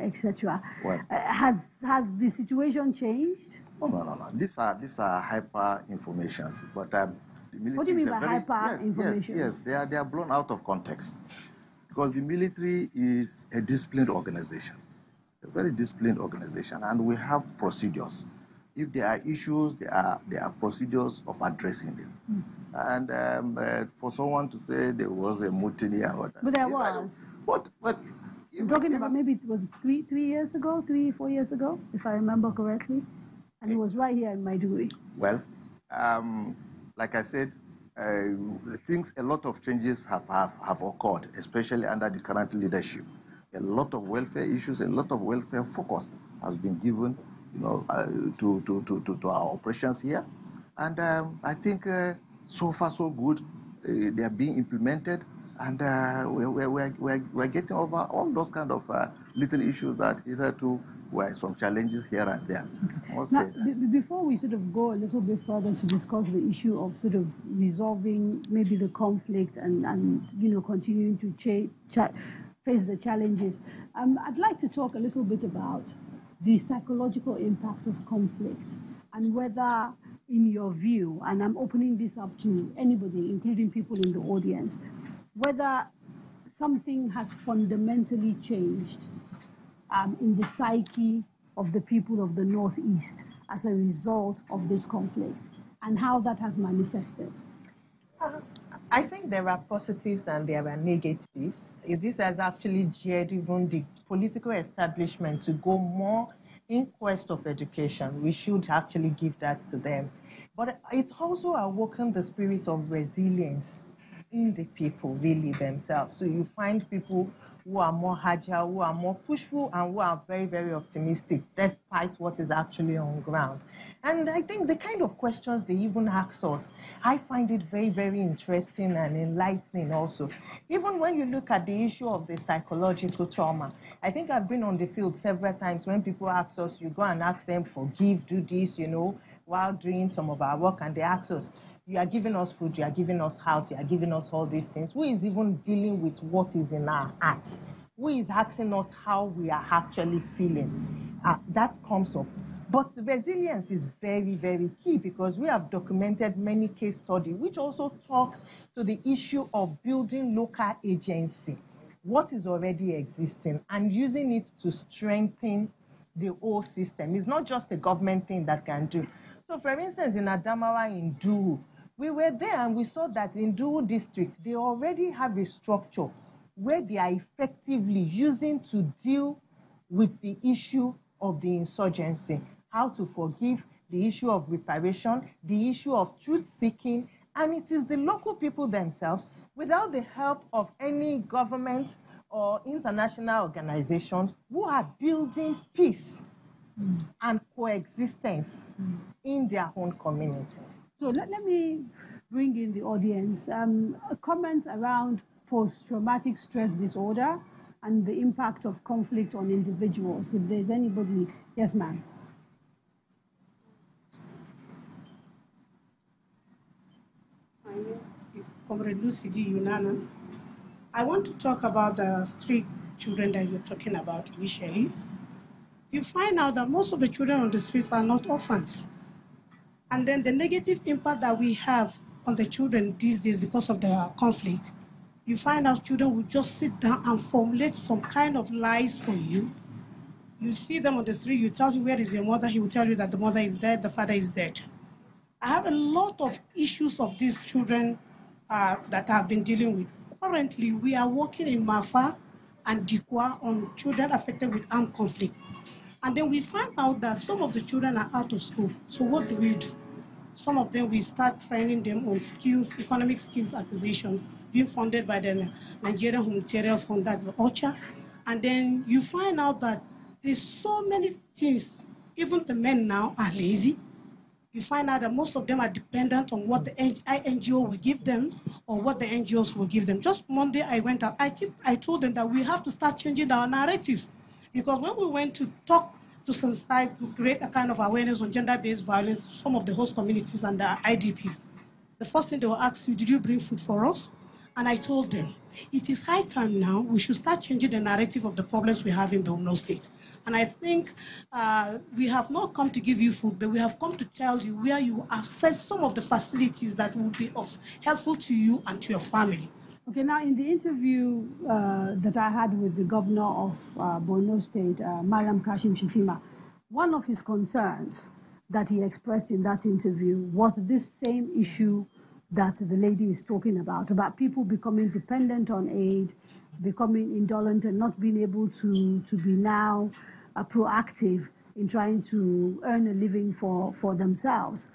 etc. Well, Has the situation changed? Oh, no. These are hyper informations, but the military. What do you mean by hyper information? Yes, they are blown out of context, because the military is a disciplined organization, a very disciplined organization, and we have procedures. If there are issues, there are procedures of addressing them. And for someone to say there was a mutiny or whatever, but there was. What? I'm talking about, maybe it was 3 years ago, 4 years ago, if I remember correctly. And it was right here in Maiduguri. Well, like I said, a lot of changes have occurred, especially under the current leadership. A lot of welfare issues, a lot of welfare focus has been given, to our operations here. And I think so far so good. They are being implemented. And we're getting over all those kind of little issues that hitherto were some challenges here and there. Now, before we sort of go a little bit further to discuss the issue of sort of resolving maybe the conflict and continuing to face the challenges, I'd like to talk a little bit about the psychological impact of conflict and whether, in your view, and I'm opening this up to anybody, including people in the audience, whether something has fundamentally changed in the psyche of the people of the Northeast as a result of this conflict, and how that has manifested. I think there are positives and there are negatives. This has actually geared even the political establishment to go more in quest of education. We should actually give that to them. But it's also awoken the spirit of resilience in the people really themselves. So you find people who are more agile, who are more pushful, and who are very, very optimistic despite what is actually on ground. And I think the kind of questions they even ask us, I find it very, very interesting and enlightening also. Even when you look at the issue of the psychological trauma, I think I've been on the field several times when people ask us, you go and ask them, forgive, do this, while doing some of our work, and they ask us, you are giving us food, you are giving us house, you are giving us all these things. Who is even dealing with what is in our hearts? Who is asking us how we are actually feeling? That comes up. But resilience is very, very key, because we have documented many case studies, which also talks to the issue of building local agency, what is already existing, and using it to strengthen the whole system. It's not just a government thing that can do. So, for instance, in Adamawa, in Duru, we were there and we saw that in Duru district, they already have a structure where they are effectively using to deal with the issue of the insurgency, how to forgive, the issue of reparation, the issue of truth-seeking, and it is the local people themselves, without the help of any government or international organizations, who are building peace and coexistence in their own community. So let me bring in the audience. Comments around post-traumatic stress disorder and the impact of conflict on individuals. If there's anybody, yes, ma'am. My name is Comrade Lucy D. Yunana. I want to talk about the street children that you're talking about initially. You find out that most of the children on the streets are not orphans. And then the negative impact that we have on the children these days because of the conflict, you find out children will just sit down and formulate some kind of lies for you. You see them on the street, you tell him, where is your mother? He will tell you that the mother is dead, the father is dead. I have a lot of issues of these children that I've been dealing with. Currently, we are working in Mafa and Dikwa on children affected with armed conflict. And then we find out that some of the children are out of school. So what do? Some of them, we start training them on skills, economic skills acquisition, being funded by the Nigerian Humanitarian Fund, that's OCHA. And then you find out that there's so many things. Even the men now are lazy. You find out that most of them are dependent on what the NGO will give them or what the NGOs will give them. Just Monday I went out, I told them that we have to start changing our narratives. Because when we went to talk to sensitize, to create a kind of awareness on gender-based violence, some of the host communities and the IDPs, the first thing they will ask you, did you bring food for us? And I told them. It is high time now we should start changing the narrative of the problems we have in the Borno State. And I think we have not come to give you food, but we have come to tell you where you access some of the facilities that will be helpful to you and to your family. Okay, now in the interview that I had with the governor of Borno State, Mariam Kashim Shettima, one of his concerns that he expressed in that interview was this same issue that the lady is talking about people becoming dependent on aid, becoming indolent and not being able to be now proactive in trying to earn a living for themselves.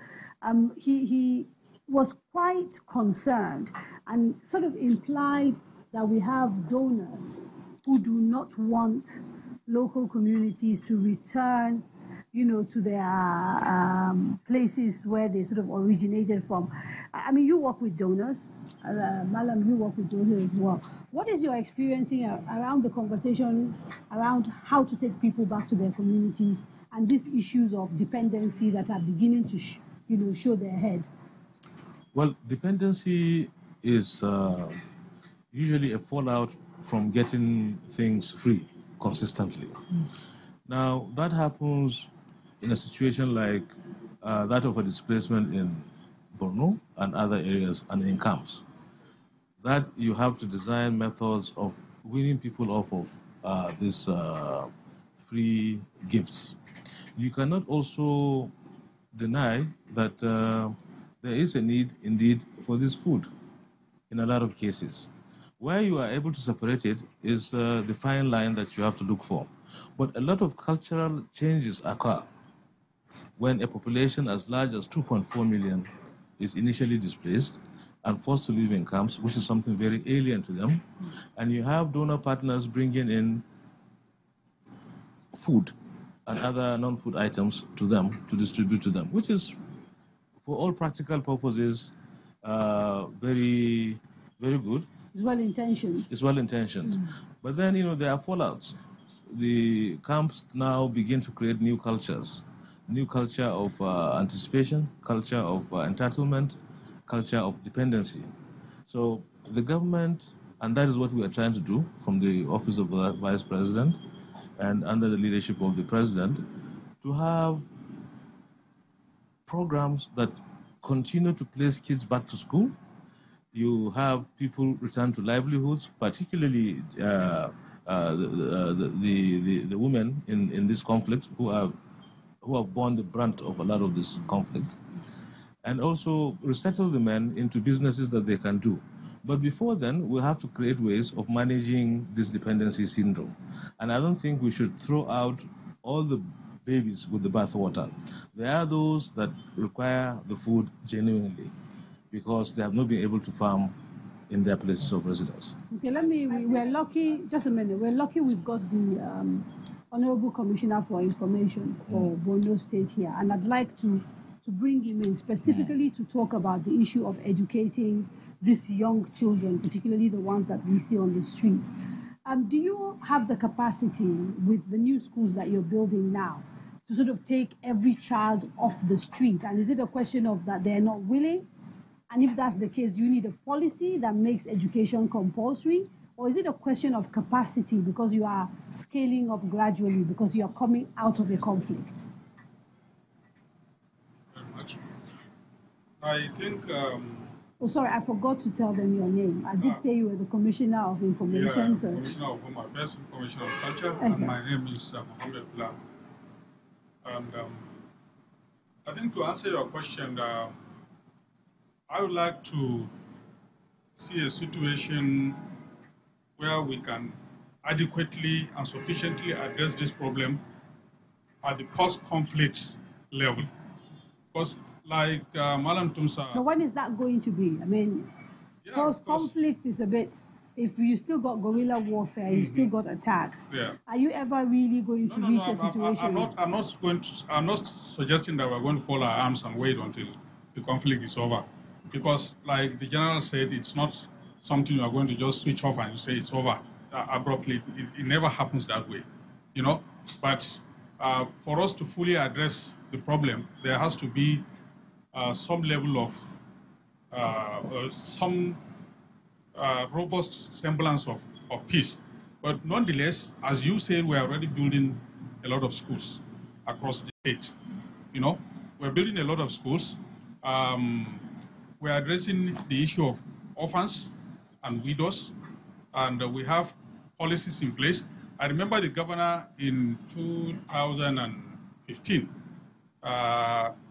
He was quite concerned and sort of implied that we have donors who do not want local communities to return, to their places where they sort of originated from. I mean, you work with donors. Malam, you work with donors as well. What is your experiencing around the conversation around how to take people back to their communities and these issues of dependency that are beginning to show their head? Well, dependency is usually a fallout from getting things free consistently. Now, that happens in a situation like that of a displacement in Borno and other areas and in camps. That you have to design methods of weaning people off of these free gifts. You cannot also deny that there is a need indeed for this food in a lot of cases. Where you are able to separate it is the fine line that you have to look for. But a lot of cultural changes occur when a population as large as 2.4 million is initially displaced and forced to live in camps, which is something very alien to them. And you have donor partners bringing in food and other non-food items to them, to distribute to them, which is, for all practical purposes, very, very good. It's well-intentioned. It's well-intentioned. But then, there are fallouts. The camps now begin to create new cultures, new culture of anticipation, culture of entitlement, culture of dependency. So the government, and that is what we are trying to do from the office of the Vice President and under the leadership of the President, to have programs that continue to place kids back to school. You have people return to livelihoods, particularly the women in this conflict who have borne the brunt of a lot of this conflict, and also resettle the men into businesses that they can do. But before then, we have to create ways of managing this dependency syndrome. And I don't think we should throw out all the babies with the bathwater. There are those that require the food genuinely because they have not been able to farm in their places of residence. Okay, we're lucky, just a minute, we're lucky we've got the Honorable Commissioner for Information for Borno State here, and I'd like to bring him in specifically to talk about the issue of educating these young children, particularly the ones that we see on the streets. Do you have the capacity with the new schools that you're building now to sort of take every child off the street? And is it a question of that they're not willing? And if that's the case, do you need a policy that makes education compulsory? Or is it a question of capacity because you are scaling up gradually because you are coming out of a conflict? Very much. I think... Oh, sorry, I forgot to tell them your name. I did say you were the Commissioner of Information. Yeah, Commissioner of Home Affairs, Commissioner of Culture, and my name is Mohammed Blah. And I think to answer your question, I would like to see a situation where we can adequately and sufficiently address this problem at the post-conflict level. Because like Malam Tumsa... So when is that going to be? I mean, yeah, post-conflict is a bit... If you still got guerrilla warfare, you still got attacks. Yeah. Are you ever really going to reach a situation? I'm not suggesting that we're going to fold our arms and wait until the conflict is over. Because like the general said, it's not something you are going to just switch off and say it's over abruptly. It never happens that way, you know. But for us to fully address the problem, there has to be some level of robust semblance of peace. But nonetheless, as you said, we are already building a lot of schools across the state. You know, we're building a lot of schools. We're addressing the issue of orphans and widows, and we have policies in place. I remember the governor in 2015,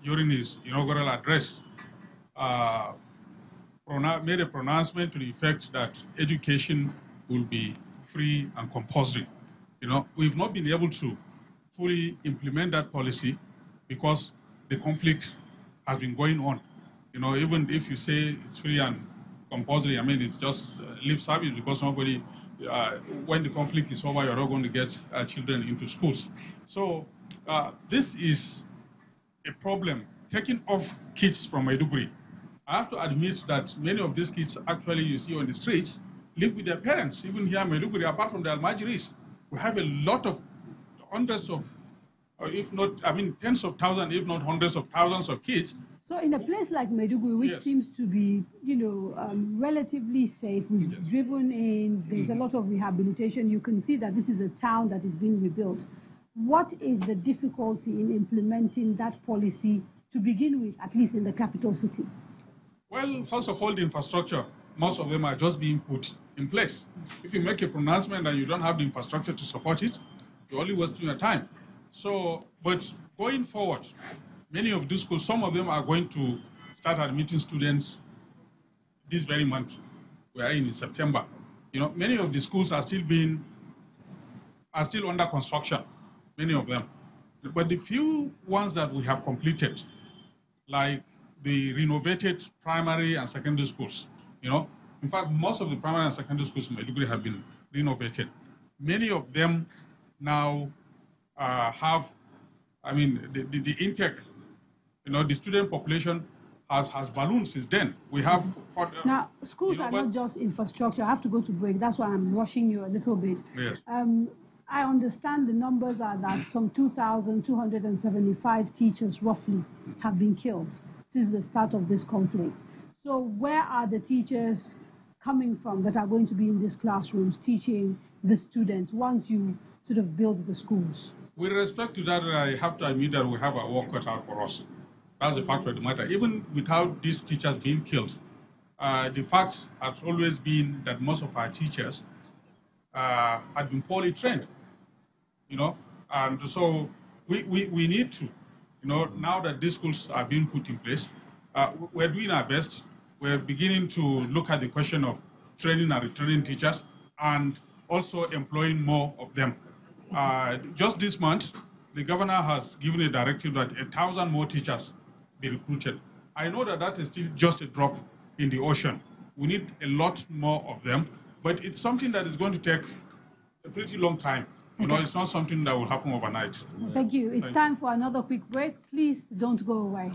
during his inaugural address, made a pronouncement to the effect that education will be free and compulsory. You know, we've not been able to fully implement that policy because the conflict has been going on. You know, even if you say it's free and compulsory, I mean, it's just lip service because nobody, when the conflict is over, you're not going to get children into schools. So this is a problem. Taking off kids from Maiduguri, I have to admit that many of these kids actually you see on the streets live with their parents, even here in Maiduguri, apart from the Almajiris. We have a lot of hundreds of, if not, I mean, tens of thousands, if not hundreds of thousands of kids. So in a place like Maiduguri, which Yes. seems to be, relatively safe, we've Yes. driven in, there's a lot of rehabilitation. You can see that this is a town that is being rebuilt. What is the difficulty in implementing that policy to begin with, at least in the capital city? Well, first of all, the infrastructure, most of them are just being put in place. If you make a pronouncement and you don't have the infrastructure to support it, you're only wasting your time. So, but going forward, many of these schools, some of them are going to start admitting students this very month. We are in September. You know, many of the schools are still under construction, many of them. But the few ones that we have completed, like the renovated primary and secondary schools, you know, in fact, most of the primary and secondary schools in Maiduguri have been renovated. Many of them now have, I mean, the intake, you know, the student population has ballooned since then. We have... Now, schools are not just infrastructure. I have to go to break. That's why I'm rushing you a little bit. Yes. I understand the numbers are that some 2,275 teachers roughly have been killed since the start of this conflict. So where are the teachers coming from that are going to be in these classrooms teaching the students once you sort of build the schools? With respect to that, I have to admit that we have our work cut out for us. That's the fact of the matter. Even without these teachers being killed, the fact has always been that most of our teachers had been poorly trained, you know, and so we need to, you know, now that these schools are being put in place, we're doing our best. We're beginning to look at the question of training and retraining teachers and also employing more of them. Just this month, the governor has given a directive that 1,000 more teachers be recruited. I know that that is still just a drop in the ocean. We need a lot more of them, but it's something that is going to take a pretty long time. You know, it's not something that will happen overnight. Thank you. It's time for another quick break. Please don't go away.